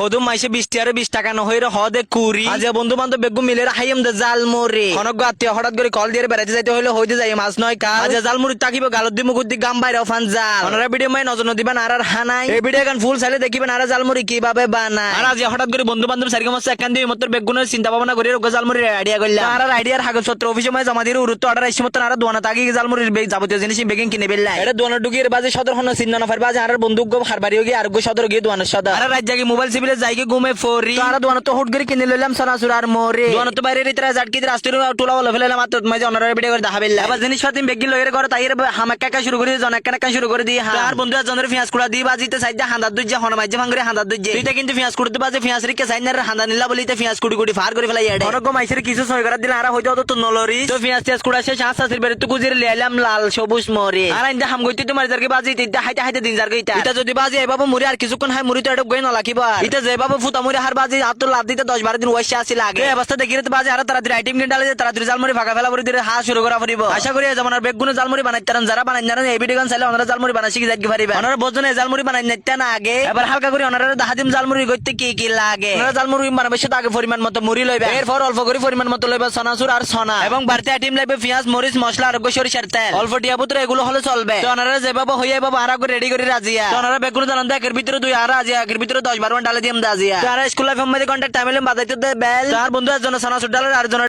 হদুম মাইসে 20 আর 20 টাকা নহইরে হদে কুরি আজ বন্ধু বান্ধব বেগু মিলে হাইম দে জালমুড়ি অনক আত্মীয় হঠাৎ করে কল দিয়ে বেড়াতে যাইতে হইলে হইতে যাই মাছ নয় কাল আজ জালমুড়ি তাকিব গালত দি মুকুদ দি গাম বাইরে ফান জাল ওনারা ভিডিও মাই নজর দিবেন আর হানাই এই ভিডিও গান ফুল চাইলে দেখিবেন আর জালমুড়ি কিভাবে বানায় আর আজ হঠাৎ করে বন্ধু বান্ধব সারিকে মাছ একখান দিয়ে মতর বেগুনের চিন্তা ভাবনা করে জালমুড়ি আইডিয়া করলাম আর আইডিয়ার কাগজপত্র অফিসে মাই জমা দিয়ে উরুত্ব অর্ডার আইসি মতন আর দোয়ানা তাকি জালমুড়ির বেগ যাবতীয় জিনিস বেগিং কিনে বেললাই এটা দোয়ানা ডুগির বাজে সদর হন চিহ্ন নফার বাজে আর বন্দুক গো হারবারি গিয়ে আর গো সদর গিয়ে দোয়ানা সদর আর রাত জাগি মোবাইল সিবিলে যাই গিয়ে ঘুমে ফরি আর দোয়ানা তো হুট করে কিনে লইলাম সানাসুর আর মোরে দোয়ানা তো বাইরে রিতরা জাটকি রাস্তার টোলা বলে ফেলাম মাত্র মাঝে অনারে ভিডিও করে দেখাবেলা আবার জিনিস পাতি বেগি লইরে করে তাইরে হামাক্কা কা শুরু করে জনাক্কা শুরু করে দিয়ে আর বন্ধু জনের পেঁয়াজ কুড়া দিয়ে বাজিতে সাইডে হাঁদার দুইজে হন মাঝে ভাঙরে হাঁদার দুইজে তুইটা কিন্তু পেঁয়াজ কুড়তে বাজে পেঁয়াজ রিকে সাইনার হাঁদা নিলা বলিতে পেঁয়াজ কুড়ি কুড়ি ফার করে ফেলাই এডে অনক মাইসের কিছু সই করে দিলে আর হইতো তো নলরি তো পেঁয়াজ টিয়াজ কুড়া শেষ হাঁসাসির বেরে তো গুজিরে লিয়ালাম লাল সবুজ মরে আর ইন্দা হাম গইতে তোমার জারকে বাজি তিনটা হাইতে হাইতে দিন জারকে এটা যদি বাজি এই বাবা মুরি আর কিছুক্ষণ হাই মুরি তো এটা গই না লাকিবা এটা যে বাবা ফুটা মুরি হার বাজি হাত তো লাভ দিতে 10-12 দিন ওয়াইসে আসি লাগে এই অবস্থা দেখিরে তো বাজি আর তাড়াতাড়ি আইটেম কিনে ডালে তাড়াতাড়ি জালমুড়ি ফাঁকা ফেলা করে দিয়ে হা শুরু করা পড়িব আশা করি যেমন আর বেগুনে জালমুড়ি বানাইতারেন যারা বানাইনারেন এই ভিডিও গান চাইলে ওনারা জালমুড়ি বানাই শিখে যাইতে পারিবে ওনারা বোঝনে জালমুড়ি বানাই নিতে না আগে এবার হালকা করে ওনারা দাহাদিম জালমুড়ি গইতে কি কি লাগে ওনারা জালমুড়ি বানাবে সেটা আগে পরিমাণ মতো মুড়ি লইবে এরপর অল্প করে পরিমাণ মতো লইবে সনাসুর আর সনা এবং বাড়তি আইটেম লাগবে পেঁয়াজ মরিচ মশলা আর সরিষার তেল অল্প টিয়া পুত্র এগুলো হলে চলবে তো ওনারা যেভাবে হইয়া বাবা আর আগে রেডি করে রাজিয়া তো ওনারা বেগুন জানান একের ভিতরে 2 আর রাজিয়া একের ভিতরে 10-12 ডালে দিম দাজিয়া তো আর স্কুল লাইফ মধ্যে কন্টাক্ট টাইমে বাজাইতে বেল আর বন্ধু একজন সনাসুর ডালের আর জন